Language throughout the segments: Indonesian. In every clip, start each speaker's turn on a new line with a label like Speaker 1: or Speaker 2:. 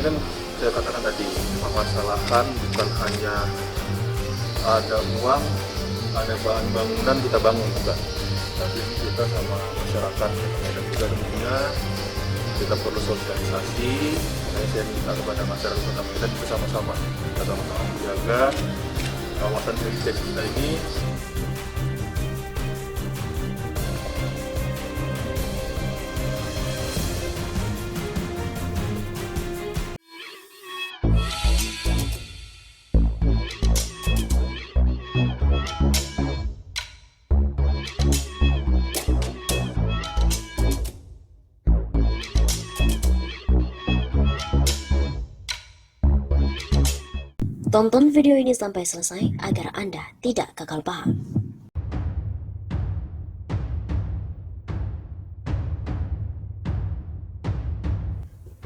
Speaker 1: ini kan saya katakan tadi, permasalahan bukan hanya ada uang, ada bahan bangunan kita bangun, bukan. Tapi kita sama masyarakat dan juga tentunya kita perlu sosialisasi. Saya minta kepada masyarakat Kota Medan bersama-sama kita sama-sama menjaga kawasan heritage kita ini.
Speaker 2: Tonton video ini sampai selesai agar Anda tidak gagal paham.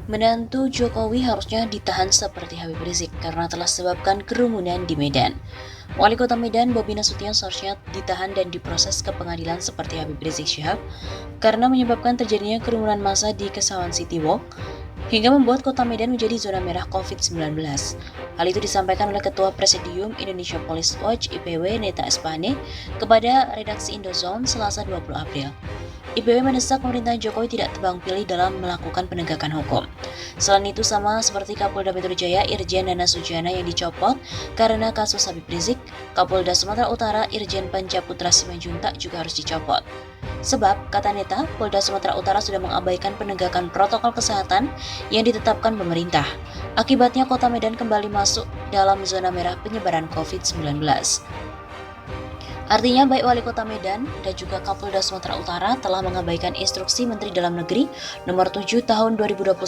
Speaker 2: Menantu Jokowi harusnya ditahan seperti Habib Rizik karena telah sebabkan kerumunan di Medan. Wali Kota Medan Bobi Nasution seharusnya ditahan dan diproses ke pengadilan seperti Habib Rizik Syihab karena menyebabkan terjadinya kerumunan massa di Kesawan City Walk hingga membuat Kota Medan menjadi zona merah COVID-19. Hal itu disampaikan oleh Ketua Presidium Indonesia Police Watch (IPW) Neta Espane kepada redaksi Indozone Selasa 20 April. IPW mendesak pemerintahan Jokowi tidak tebang pilih dalam melakukan penegakan hukum. Selain itu, sama seperti Kapolda Metro Jaya Irjen Nana Sujana yang dicopot karena kasus Habib Rizik, Kapolda Sumatera Utara Irjen Pancaputra Simanjuntak juga harus dicopot. Sebab, kata Neta, Polda Sumatera Utara sudah mengabaikan penegakan protokol kesehatan yang ditetapkan pemerintah. Akibatnya Kota Medan kembali masuk dalam zona merah penyebaran COVID-19. Artinya baik Wali Kota Medan dan juga Kapolda Sumatera Utara telah mengabaikan instruksi Menteri Dalam Negeri nomor 7 tahun 2021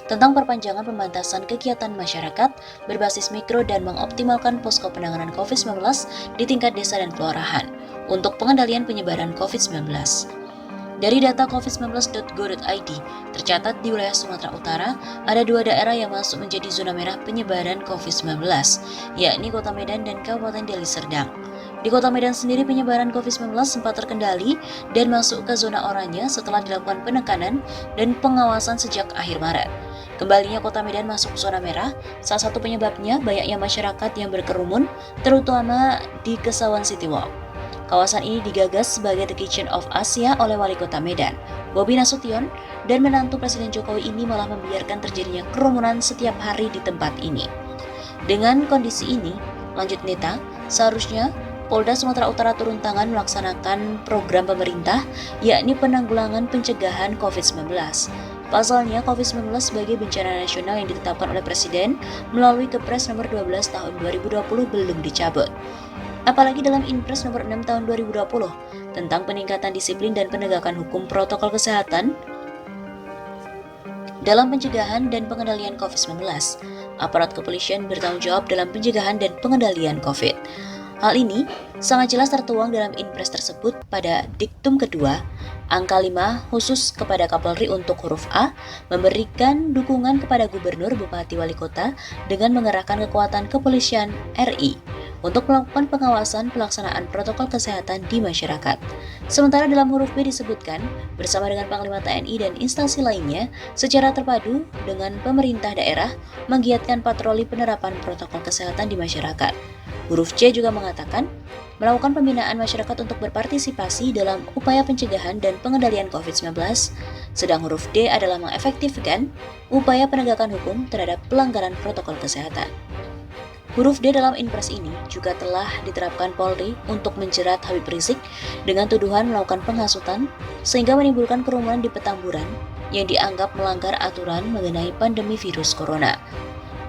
Speaker 2: tentang perpanjangan pembatasan kegiatan masyarakat berbasis mikro dan mengoptimalkan posko penanganan COVID-19 di tingkat desa dan kelurahan untuk pengendalian penyebaran COVID-19. Dari data covid19.go.id, tercatat di wilayah Sumatera Utara ada 2 daerah yang masuk menjadi zona merah penyebaran COVID-19, yakni Kota Medan dan Kabupaten Deli Serdang. Di Kota Medan sendiri penyebaran COVID-19 sempat terkendali dan masuk ke zona oranye setelah dilakukan penekanan dan pengawasan sejak akhir Maret. Kembalinya Kota Medan masuk zona merah, salah satu penyebabnya banyaknya masyarakat yang berkerumun, terutama di Kesawan City Walk. Kawasan ini digagas sebagai The Kitchen of Asia oleh Wali Kota Medan, Bobi Nasution, dan menantu Presiden Jokowi ini malah membiarkan terjadinya kerumunan setiap hari di tempat ini. Dengan kondisi ini, lanjut Neta, seharusnya Polda Sumatera Utara turun tangan melaksanakan program pemerintah, yakni penanggulangan pencegahan COVID-19. Pasalnya, COVID-19 sebagai bencana nasional yang ditetapkan oleh Presiden melalui Kepres nomor 12 tahun 2020 belum dicabut. Apalagi dalam Inpres nomor 6 tahun 2020 tentang peningkatan disiplin dan penegakan hukum protokol kesehatan dalam pencegahan dan pengendalian COVID-19, aparat kepolisian bertanggung jawab dalam pencegahan dan pengendalian COVID. Hal ini sangat jelas tertuang dalam Inpres tersebut pada diktum kedua, angka 5 khusus kepada Kapolri untuk huruf A, memberikan dukungan kepada Gubernur, Bupati, Wali Kota dengan mengerahkan kekuatan kepolisian RI untuk melakukan pengawasan pelaksanaan protokol kesehatan di masyarakat. Sementara dalam huruf B disebutkan, bersama dengan Panglima TNI dan instansi lainnya, secara terpadu dengan pemerintah daerah, menggiatkan patroli penerapan protokol kesehatan di masyarakat. Huruf C juga mengatakan, melakukan pembinaan masyarakat untuk berpartisipasi dalam upaya pencegahan dan pengendalian COVID-19, sedang huruf D adalah mengefektifkan upaya penegakan hukum terhadap pelanggaran protokol kesehatan. Huruf D dalam Inpres ini juga telah diterapkan Polri untuk menjerat Habib Rizik dengan tuduhan melakukan penghasutan sehingga menimbulkan kerumunan di Petamburan yang dianggap melanggar aturan mengenai pandemi virus corona.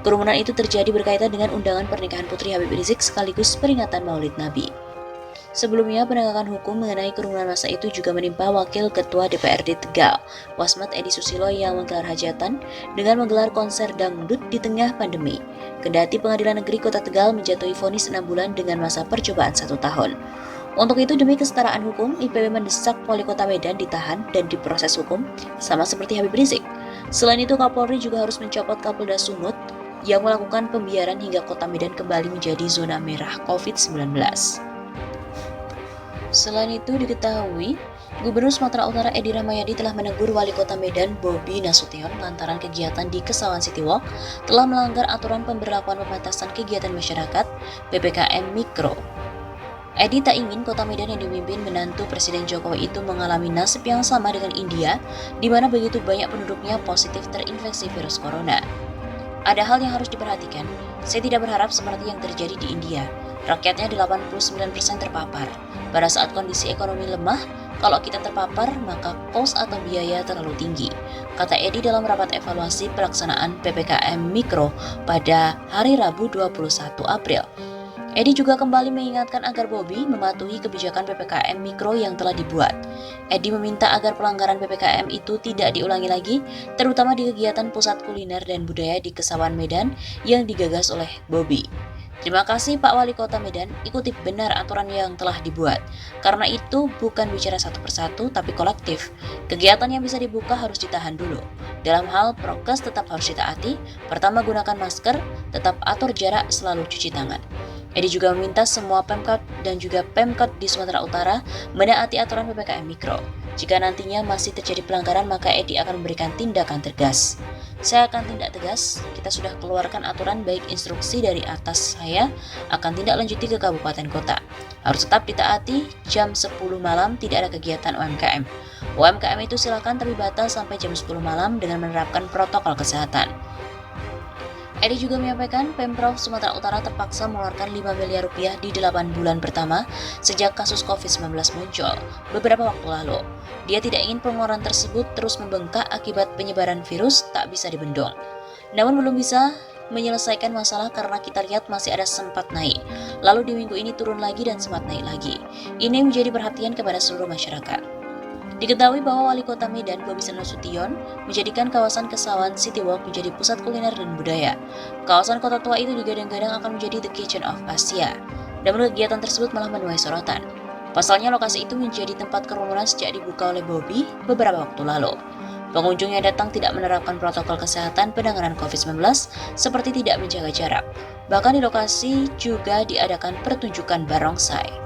Speaker 2: Kerumunan itu terjadi berkaitan dengan undangan pernikahan Putri Habib Rizik sekaligus peringatan Maulid Nabi. Sebelumnya, penegakan hukum mengenai kerumunan massa itu juga menimpa Wakil Ketua DPRD Tegal, Wasmet Edi Susilo yang menggelar hajatan dengan menggelar konser dangdut di tengah pandemi. Kendati Pengadilan Negeri Kota Tegal menjatuhi vonis 6 bulan dengan masa percobaan 1 tahun. Untuk itu, demi kesetaraan hukum, IPW mendesak Wali Kota Medan ditahan dan diproses hukum, sama seperti Habib Rizik. Selain itu, Kapolri juga harus mencopot Kapolda Sumut yang melakukan pembiaran hingga Kota Medan kembali menjadi zona merah COVID-19. Selain itu diketahui, Gubernur Sumatera Utara Edi Rahmayadi telah menegur Wali Kota Medan Bobi Nasution lantaran kegiatan di Kesawan City Walk telah melanggar aturan pemberlakuan pembatasan kegiatan masyarakat PPKM Mikro. Edi tak ingin kota Medan yang dipimpin menantu Presiden Jokowi itu mengalami nasib yang sama dengan India, di mana begitu banyak penduduknya positif terinfeksi virus corona. Ada hal yang harus diperhatikan, saya tidak berharap seperti yang terjadi di India. Rakyatnya 89% terpapar. Pada saat kondisi ekonomi lemah, kalau kita terpapar, maka kos atau biaya terlalu tinggi, kata Edi dalam rapat evaluasi pelaksanaan PPKM Mikro pada hari Rabu 21 April. Edi juga kembali mengingatkan agar Bobi mematuhi kebijakan PPKM Mikro yang telah dibuat. Edi meminta agar pelanggaran PPKM itu tidak diulangi lagi, terutama di kegiatan pusat kuliner dan budaya di Kesawan Medan yang digagas oleh Bobi. Terima kasih Pak Wali Kota Medan, ikuti benar aturan yang telah dibuat. Karena itu bukan bicara satu persatu tapi kolektif. Kegiatan yang bisa dibuka harus ditahan dulu. Dalam hal prokes tetap harus ditaati. Pertama, gunakan masker, tetap atur jarak, selalu cuci tangan. Edi juga meminta semua Pemkot dan juga Pemkot di Sumatera Utara menaati aturan PPKM Mikro. Jika nantinya masih terjadi pelanggaran, maka Edi akan memberikan tindakan tegas. Saya akan tindak tegas, kita sudah keluarkan aturan baik instruksi dari atas, saya akan tindak lanjuti ke kabupaten kota. Harus tetap ditaati, jam 10 malam tidak ada kegiatan UMKM. UMKM itu silakan tapi batas sampai jam 10 malam dengan menerapkan protokol kesehatan. Edi juga menyampaikan Pemprov Sumatera Utara terpaksa mengeluarkan 5 miliar rupiah di 8 bulan pertama sejak kasus COVID-19 muncul beberapa waktu lalu. Dia tidak ingin pengeluaran tersebut terus membengkak akibat penyebaran virus tak bisa dibendung. Namun belum bisa menyelesaikan masalah karena kita lihat masih ada sempat naik. Lalu di minggu ini turun lagi dan sempat naik lagi. Ini menjadi perhatian kepada seluruh masyarakat. Diketahui bahwa Wali Kota Medan Bobi Nasution menjadikan kawasan Kesawan City Walk menjadi pusat kuliner dan budaya. Kawasan kota tua itu digadang-gadang akan menjadi the kitchen of Asia. Namun kegiatan tersebut malah menuai sorotan. Pasalnya lokasi itu menjadi tempat kerumunan sejak dibuka oleh Bobi beberapa waktu lalu. Pengunjung yang datang tidak menerapkan protokol kesehatan penanganan COVID-19 seperti tidak menjaga jarak. Bahkan di lokasi juga diadakan pertunjukan barongsai.